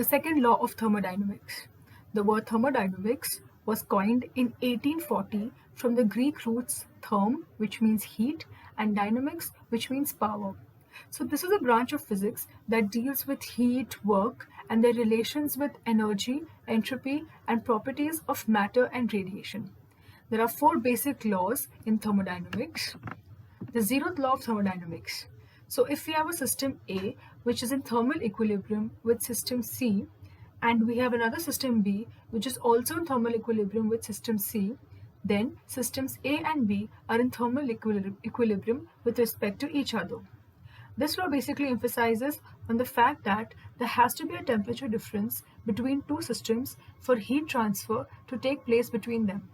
second law of thermodynamics. The word thermodynamics was coined in 1840 from the Greek roots therm, which means heat, and dynamics, which means power. So this is a branch of physics that deals with heat, work, and their relations with energy, entropy, and properties of matter and radiation. There are four basic laws in thermodynamics. The zeroth law of thermodynamics. So if we have a system A which is in thermal equilibrium with system C, and we have another system B which is also in thermal equilibrium with system C, then systems A and B are in thermal equilibrium with respect to each other. This law basically emphasizes on the fact that there has to be a temperature difference between two systems for heat transfer to take place between them.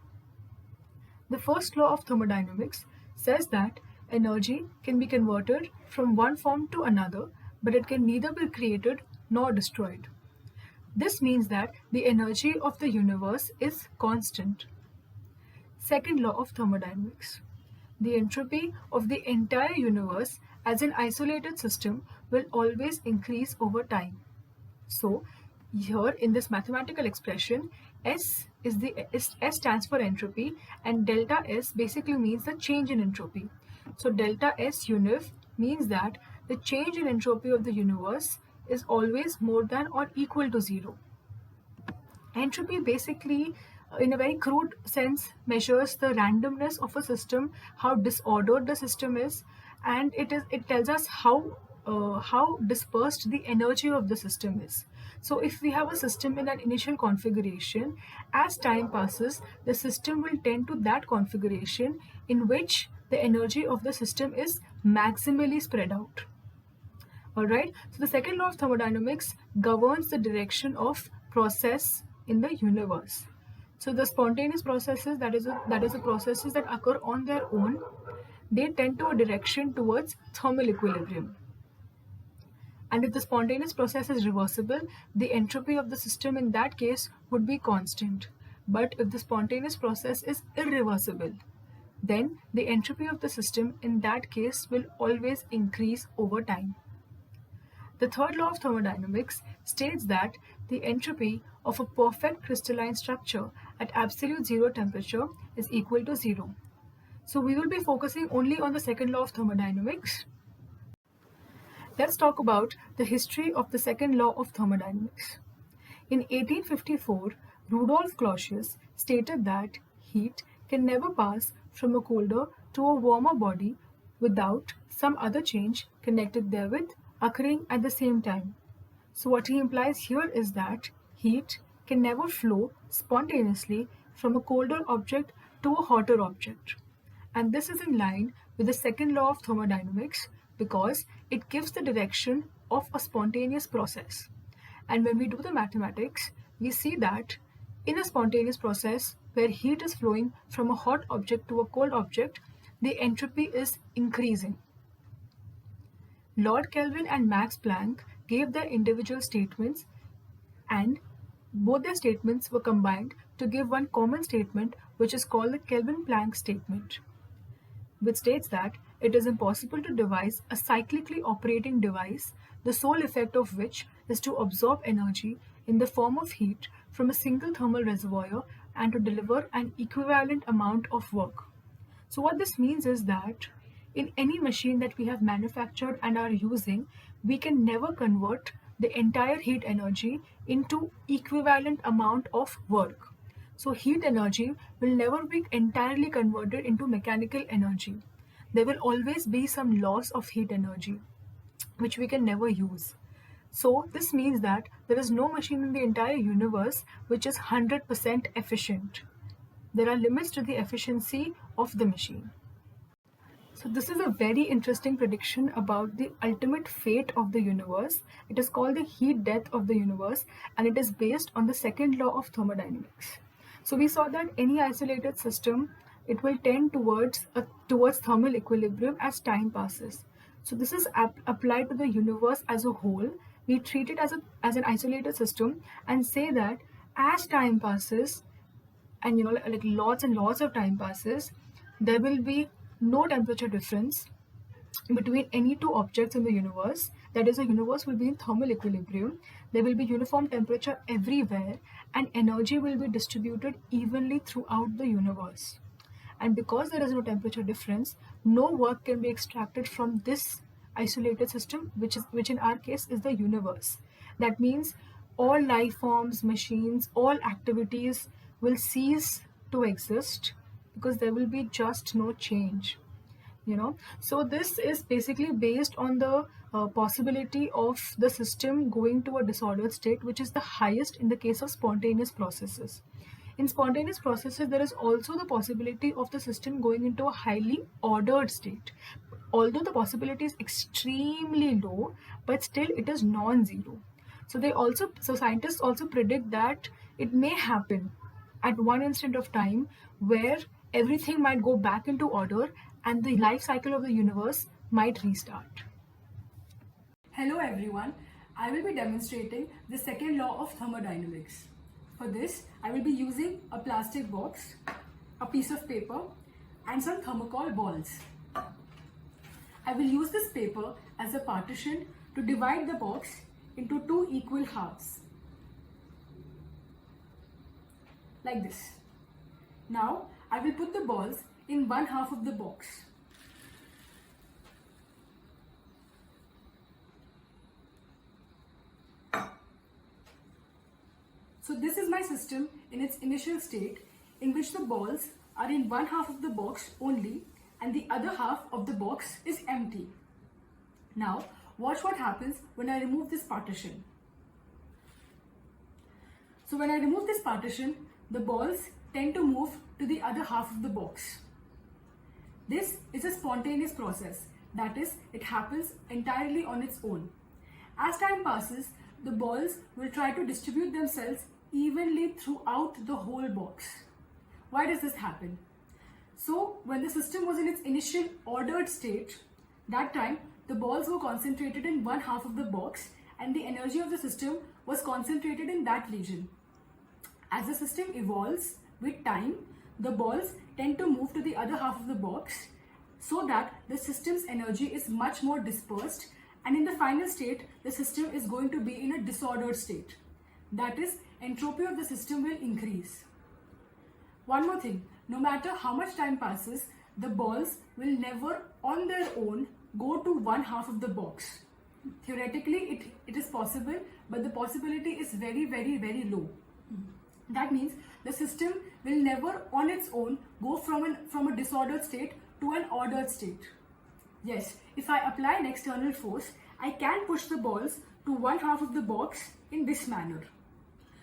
The first law of thermodynamics says that energy can be converted from one form to another, but it can neither be created nor destroyed. This means that the energy of the universe is constant. Second law of thermodynamics. The entropy of the entire universe as an isolated system will always increase over time. So, here in this mathematical expression, S stands for entropy, and delta S basically means the change in entropy. So delta S univ means that the change in entropy of the universe is always more than or equal to zero. Entropy basically, in a very crude sense, measures the randomness of a system, how disordered the system is, and it tells us how dispersed the energy of the system is. So if we have a system in an initial configuration, as time passes, the system will tend to that configuration in which the energy of the system is maximally spread out. Alright, so the second law of thermodynamics governs the direction of process in the universe. So the spontaneous processes, that is the processes that occur on their own, they tend to a direction towards thermal equilibrium. And if the spontaneous process is reversible, the entropy of the system in that case would be constant. But if the spontaneous process is irreversible, then the entropy of the system in that case will always increase over time. The third law of thermodynamics states that the entropy of a perfect crystalline structure at absolute zero temperature is equal to zero. So we will be focusing only on the second law of thermodynamics. Let's talk about the history of the second law of thermodynamics. In 1854, Rudolf Clausius stated that heat can never pass from a colder to a warmer body without some other change connected therewith occurring at the same time. So what he implies here is that heat can never flow spontaneously from a colder object to a hotter object. And this is in line with the second law of thermodynamics because it gives the direction of a spontaneous process. And when we do the mathematics, we see that in a spontaneous process where heat is flowing from a hot object to a cold object, the entropy is increasing. Lord Kelvin and Max Planck gave their individual statements, and both their statements were combined to give one common statement, which is called the Kelvin-Planck statement, which states that it is impossible to devise a cyclically operating device, the sole effect of which is to absorb energy in the form of heat from a single thermal reservoir and to deliver an equivalent amount of work. So what this means is that in any machine that we have manufactured and are using, we can never convert the entire heat energy into equivalent amount of work. So heat energy will never be entirely converted into mechanical energy. There will always be some loss of heat energy, which we can never use. So this means that there is no machine in the entire universe which is 100% efficient. There are limits to the efficiency of the machine. So this is a very interesting prediction about the ultimate fate of the universe. It is called the heat death of the universe, and it is based on the second law of thermodynamics. So we saw that any isolated system, it will tend towards thermal equilibrium as time passes. So this is applied to the universe as a whole. We treat it as an isolated system and say that as time passes, and like lots and lots of time passes, there will be no temperature difference between any two objects in the universe, that is, the universe will be in thermal equilibrium, there will be uniform temperature everywhere, and energy will be distributed evenly throughout the universe. And because there is no temperature difference, no work can be extracted from this isolated system, which in our case is the universe. That means all life forms, machines, all activities will cease to exist because there will be just no change. So this is basically based on the possibility of the system going to a disordered state, which is the highest in the case of spontaneous processes. In spontaneous processes, there is also the possibility of the system going into a highly ordered state. Although the possibility is extremely low, but still it is non-zero. So scientists also predict that it may happen at one instant of time where everything might go back into order and the life cycle of the universe might restart. Hello everyone, I will be demonstrating the second law of thermodynamics. For this, I will be using a plastic box, a piece of paper and some thermocol balls. I will use this paper as a partition to divide the box into two equal halves. Like this. Now, I will put the balls in one half of the box. So this is my system in its initial state, in which the balls are in one half of the box only and the other half of the box is empty. Now, watch what happens when I remove this partition. So when I remove this partition, the balls tend to move to the other half of the box. This is a spontaneous process, that is, it happens entirely on its own. As time passes, the balls will try to distribute themselves evenly throughout the whole box. Why does this happen? So when the system was in its initial ordered state, that time the balls were concentrated in one half of the box and the energy of the system was concentrated in that region. As the system evolves with time, the balls tend to move to the other half of the box so that the system's energy is much more dispersed, and in the final state, the system is going to be in a disordered state. That is, entropy of the system will increase. One more thing, no matter how much time passes, the balls will never on their own go to one half of the box. Theoretically, it is possible, but the possibility is very, very, very low. That means the system will never on its own go from a disordered state to an ordered state. Yes, if I apply an external force, I can push the balls to one half of the box in this manner.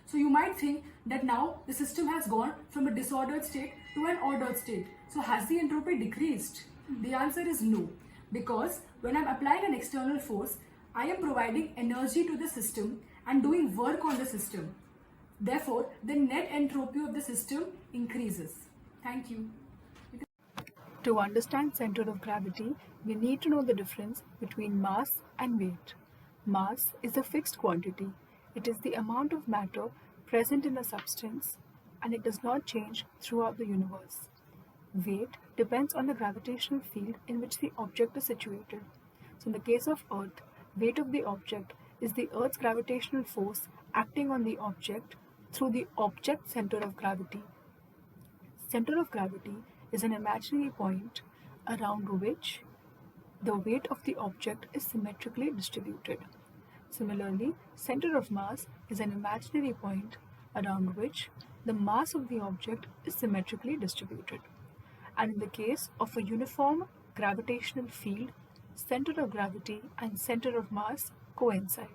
So you might think that now the system has gone from a disordered state to an ordered state. So has the entropy decreased? The answer is no, because when I'm applying an external force, I am providing energy to the system and doing work on the system. Therefore, the net entropy of the system increases. Thank you. To understand center of gravity, we need to know the difference between mass and weight. Mass is a fixed quantity. It is the amount of matter present in a substance, and it does not change throughout the universe. Weight depends on the gravitational field in which the object is situated. So in the case of Earth, weight of the object is the Earth's gravitational force acting on the object through the object center of gravity. Center of gravity is an imaginary point around which the weight of the object is symmetrically distributed. Similarly, center of mass is an imaginary point around which the mass of the object is symmetrically distributed. And in the case of a uniform gravitational field, center of gravity and center of mass coincide.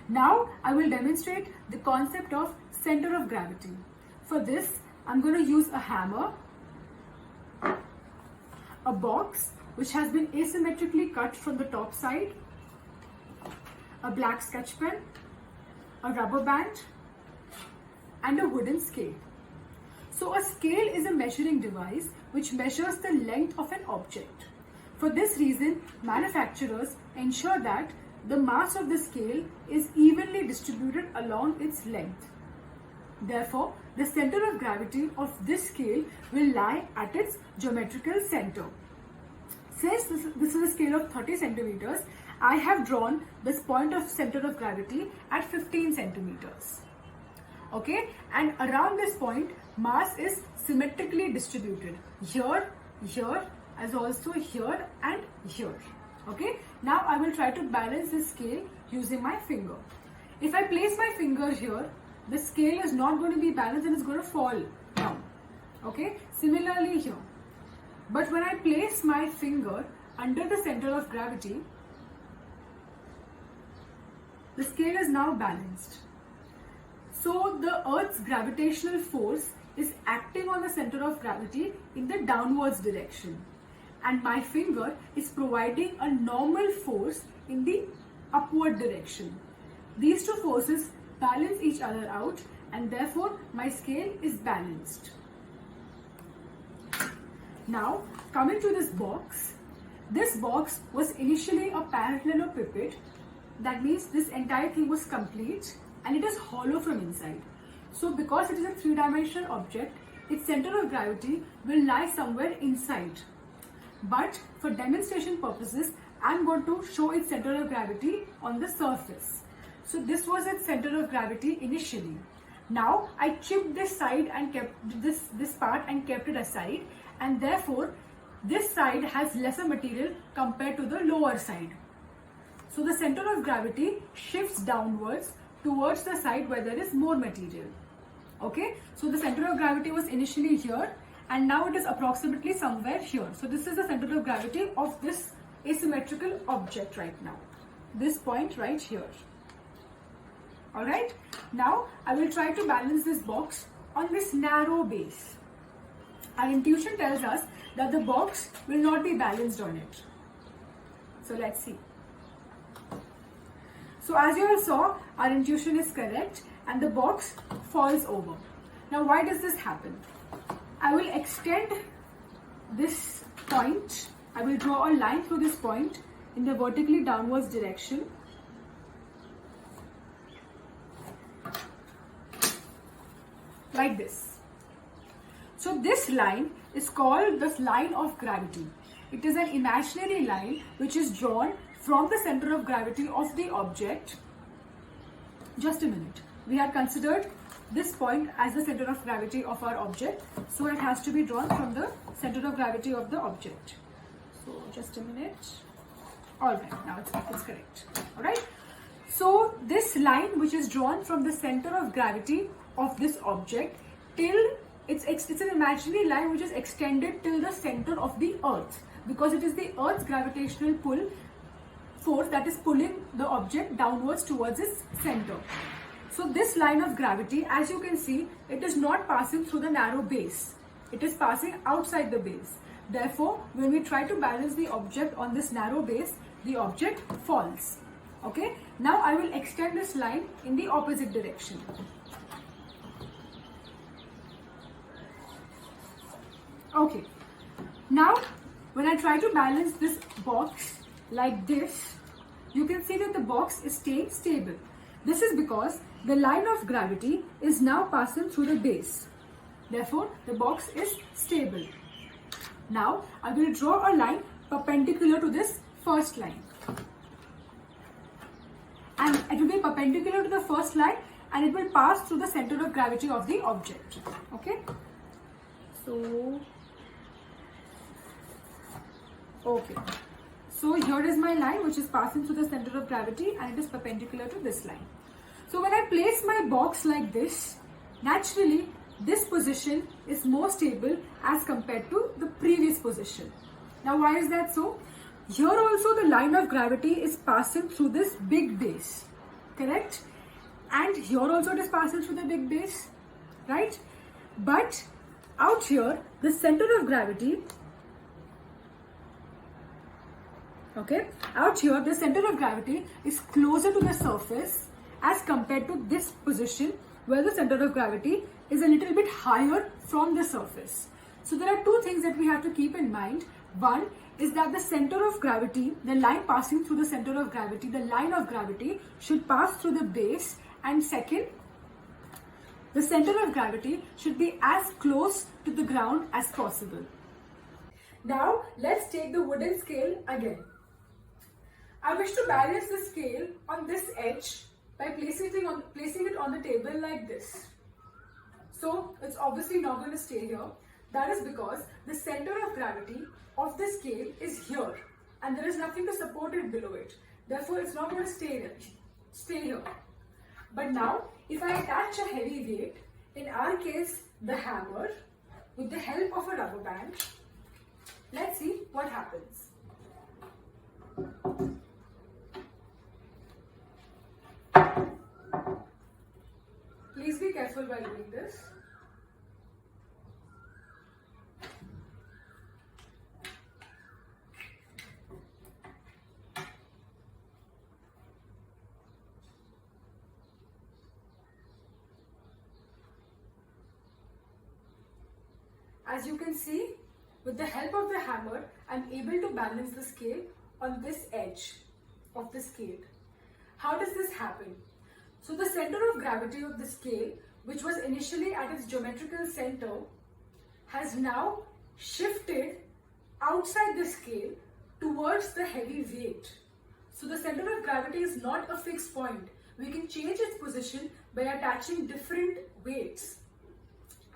Now I will demonstrate the concept of center of gravity. For this, I'm going to use a hammer, a box which has been asymmetrically cut from the top side, a black sketch pen, a rubber band, and a wooden scale. So a scale is a measuring device which measures the length of an object. For this reason, manufacturers ensure that the mass of the scale is evenly distributed along its length. Therefore, the center of gravity of this scale will lie at its geometrical center. Since this is a scale of 30 centimeters, I have drawn this point of center of gravity at 15 centimeters. Okay, and around this point, mass is symmetrically distributed here, here, as also here and here. Okay, now I will try to balance this scale using my finger. If I place my finger here, the scale is not going to be balanced and it's going to fall down. Okay, similarly here. But when I place my finger under the center of gravity, the scale is now balanced. So the Earth's gravitational force is acting on the center of gravity in the downwards direction, and my finger is providing a normal force in the upward direction. These two forces balance each other out, and therefore my scale is balanced. Now, coming to this box was initially a parallelepiped. That means this entire thing was complete and it is hollow from inside. So because it is a three-dimensional object, its center of gravity will lie somewhere inside. But for demonstration purposes, I am going to show its center of gravity on the surface. So this was its center of gravity initially. Now I chipped this side and kept this part and kept it aside, and therefore this side has lesser material compared to the lower side. So the center of gravity shifts downwards towards the side where there is more material. Okay, so the center of gravity was initially here and now it is approximately somewhere here. So this is the center of gravity of this asymmetrical object right now. This point right here. Alright, now I will try to balance this box on this narrow base. Our intuition tells us that the box will not be balanced on it. So let's see. So as you all saw, our intuition is correct and the box falls over. Now why does this happen? I will extend this point. I will draw a line through this point in the vertically downwards direction. Like this. So this line is called the line of gravity. It is an imaginary line which is drawn from the center of gravity of the object. Just a minute. We had considered this point as the center of gravity of our object. So it has to be drawn from the center of gravity of the object. So just a minute. Alright, now it's correct. Alright. So this line which is drawn from the center of gravity of this object till it's an imaginary line which is extended till the center of the earth, because it is the earth's gravitational pull force that is pulling the object downwards towards its center. So this line of gravity, as you can see, it is not passing through the narrow base. It is passing outside the base. Therefore, when we try to balance the object on this narrow base, the object falls. Okay. Now I will extend this line in the opposite direction. Okay. Now, when I try to balance this box like this, you can see that the box is staying stable. This is because the line of gravity is now passing through the base. Therefore, the box is stable. Now, I will draw a line perpendicular to this first line. And it will be perpendicular to the first line and it will pass through the center of gravity of the object. Okay? So here is my line which is passing through the center of gravity and it is perpendicular to this line. So when I place my box like this, naturally this position is more stable as compared to the previous position. Now why is that so? Here also the line of gravity is passing through this big base, correct? And here also it is passing through the big base, right? But out here, the center of gravity, out here the center of gravity is closer to the surface as compared to this position where the center of gravity is a little bit higher from the surface. So there are two things that we have to keep in mind. One is that the center of gravity, the line passing through the center of gravity, the line of gravity should pass through the base, and second, the center of gravity should be as close to the ground as possible. Now let's take the wooden scale again. I wish to balance the scale on this edge by placing it on the table like this. So it's obviously not going to stay here. That is because the center of gravity of the scale is here and there is nothing to support it below it. Therefore, it's not going to stay here. But now, if I attach a heavy weight, in our case the hammer, with the help of a rubber band, let's see what happens. Please be careful while doing this. As you can see, with the help of the hammer, I am able to balance the scale on this edge of the scale. How does this happen? So the center of gravity of the scale, which was initially at its geometrical center, has now shifted outside the scale towards the heavy weight. So the center of gravity is not a fixed point. We can change its position by attaching different weights.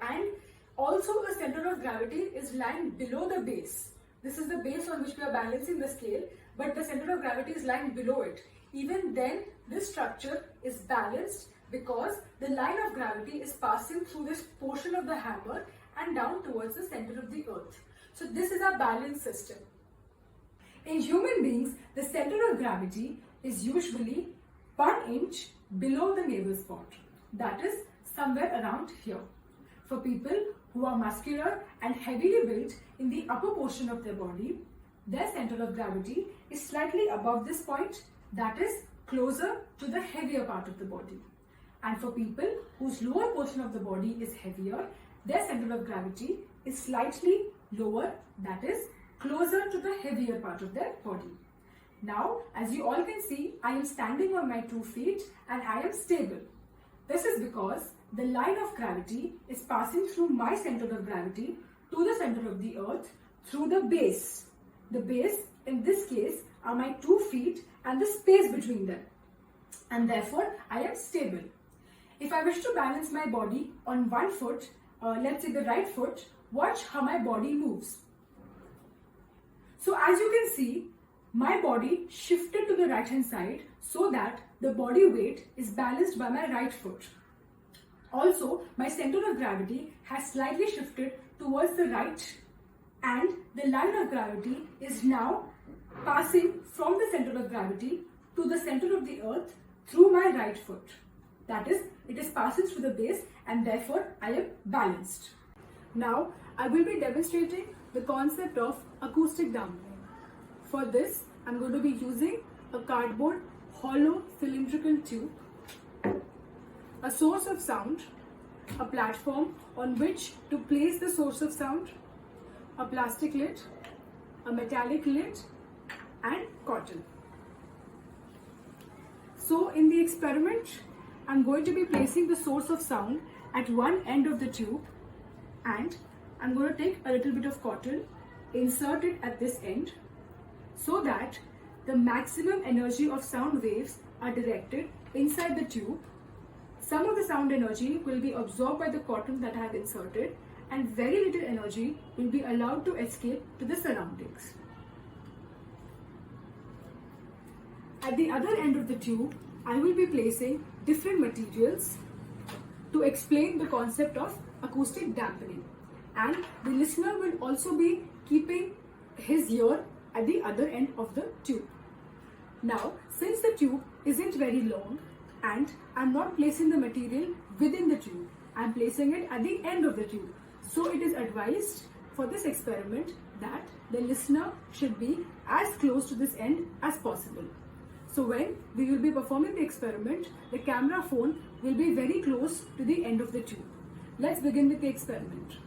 And also the center of gravity is lying below the base. This is the base on which we are balancing the scale, but the center of gravity is lying below it. Even then, this structure is balanced because the line of gravity is passing through this portion of the hammer and down towards the center of the earth. So this is our balance system. In human beings, the center of gravity is usually 1 inch below the navel spot. That is somewhere around here. For people who are muscular and heavily built in the upper portion of their body, their center of gravity is slightly above this point, that is closer to the heavier part of the body. And for people whose lower portion of the body is heavier, their center of gravity is slightly lower, that is closer to the heavier part of their body. Now, as you all can see, I am standing on my 2 feet and I am stable. This is because the line of gravity is passing through my center of gravity to the center of the earth through the base. The base in this case are my 2 feet and the space between them. And therefore, I am stable. If I wish to balance my body on 1 foot, let's say the right foot, watch how my body moves. So as you can see, my body shifted to the right hand side so that the body weight is balanced by my right foot. Also, my center of gravity has slightly shifted towards the right and the line of gravity is now passing from the center of gravity to the center of the earth through my right foot. That is, it is passing through the base and therefore I am balanced. Now, I will be demonstrating the concept of acoustic damping. For this, I am going to be using a cardboard hollow cylindrical tube, a source of sound, a platform on which to place the source of sound, a plastic lid, a metallic lid, and cotton. So in the experiment, I'm going to be placing the source of sound at one end of the tube, and I'm going to take a little bit of cotton, insert it at this end, so that the maximum energy of sound waves are directed inside the tube. Some of the sound energy will be absorbed by the cotton that I have inserted, and very little energy will be allowed to escape to the surroundings. At the other end of the tube, I will be placing different materials to explain the concept of acoustic dampening, and the listener will also be keeping his ear at the other end of the tube. Now, since the tube isn't very long and I'm not placing the material within the tube, I'm placing it at the end of the tube. So it is advised for this experiment that the listener should be as close to this end as possible. So when we will be performing the experiment, the camera phone will be very close to the end of the tube. Let's begin with the experiment.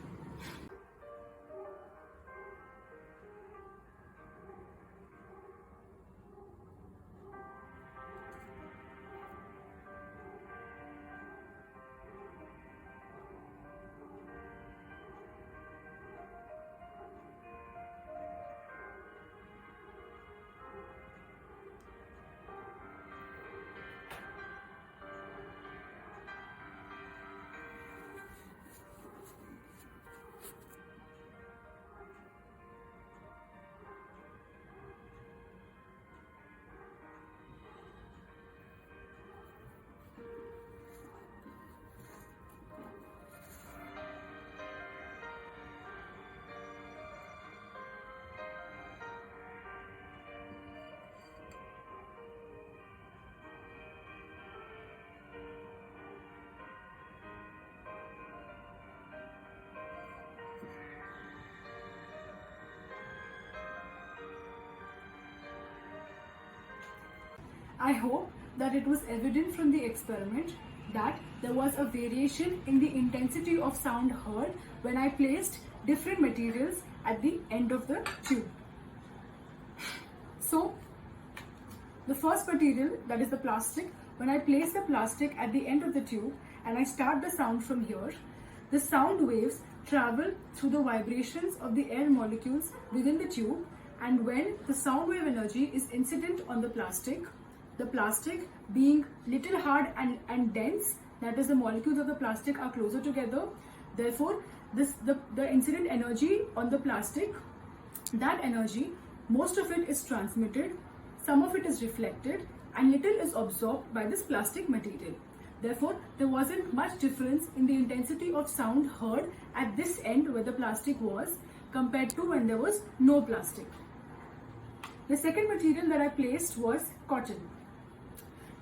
I hope that it was evident from the experiment that there was a variation in the intensity of sound heard when I placed different materials at the end of the tube. So, the first material, that is the plastic, when I place the plastic at the end of the tube and I start the sound from here, the sound waves travel through the vibrations of the air molecules within the tube, and when the sound wave energy is incident on the plastic being little hard and dense, that is the molecules of the plastic are closer together, therefore the incident energy on the plastic, that energy, most of it is transmitted, some of it is reflected, and little is absorbed by this plastic material. Therefore, there wasn't much difference in the intensity of sound heard at this end where the plastic was compared to when there was no plastic. The second material that I placed was cotton.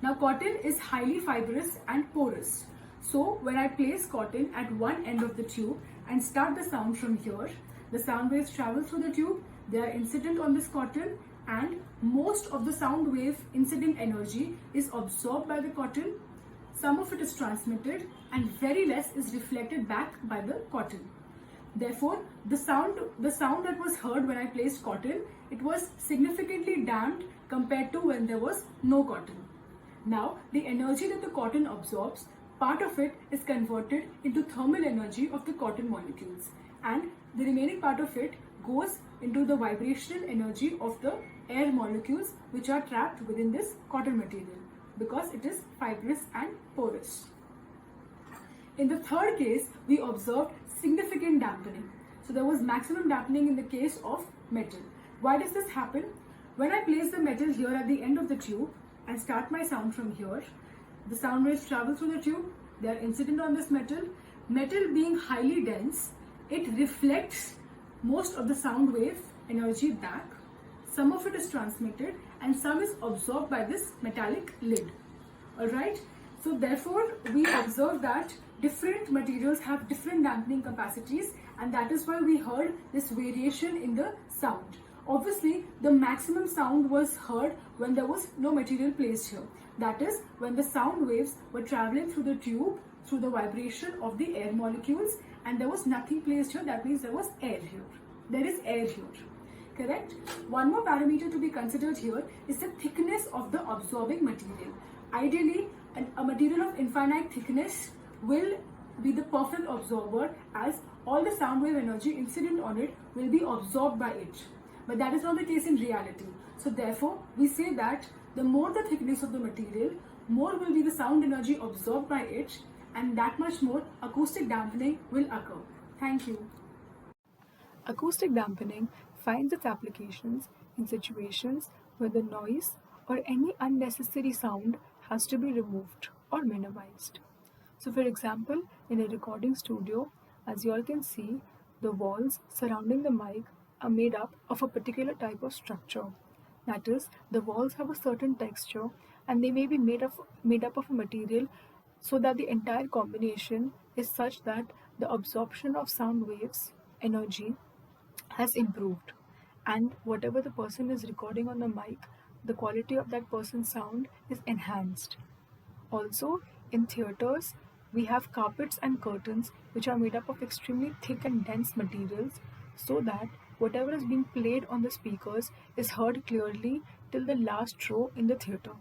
Now, cotton is highly fibrous and porous. So, when I place cotton at one end of the tube and start the sound from here, the sound waves travel through the tube, they are incident on this cotton, and most of the sound wave incident energy is absorbed by the cotton, some of it is transmitted, and very less is reflected back by the cotton. Therefore, the sound that was heard when I placed cotton, it was significantly damped compared to when there was no cotton. Now, the energy that the cotton absorbs, part of it is converted into thermal energy of the cotton molecules, and the remaining part of it goes into the vibrational energy of the air molecules which are trapped within this cotton material because it is fibrous and porous. In the third case, we observed significant dampening. So there was maximum dampening in the case of metal. Why does this happen? When I place the metal here at the end of the tube and start my sound from here, the sound waves travel through the tube, they are incident on this metal. Metal being highly dense, it reflects most of the sound wave energy back. Some of it is transmitted and some is absorbed by this metallic lid. Alright, so therefore we observe that different materials have different dampening capacities, and that is why we heard this variation in the sound. Obviously, the maximum sound was heard when there was no material placed here. That is, when the sound waves were traveling through the tube, through the vibration of the air molecules, and there was nothing placed here, that means there was air here. There is air here. Correct? One more parameter to be considered here is the thickness of the absorbing material. Ideally, a material of infinite thickness will be the perfect absorber, as all the sound wave energy incident on it will be absorbed by it. But that is not the case in reality. So therefore, we say that the more the thickness of the material, more will be the sound energy absorbed by it, and that much more acoustic dampening will occur. Thank you. Acoustic dampening finds its applications in situations where the noise or any unnecessary sound has to be removed or minimized. So for example, in a recording studio, as you all can see, the walls surrounding the mic are made up of a particular type of structure. That is, the walls have a certain texture and they may be made up of a material so that the entire combination is such that the absorption of sound waves energy has improved, and whatever the person is recording on the mic, the quality of that person's sound is enhanced. Also, in theaters, we have carpets and curtains which are made up of extremely thick and dense materials so that whatever is being played on the speakers is heard clearly till the last row in the theater.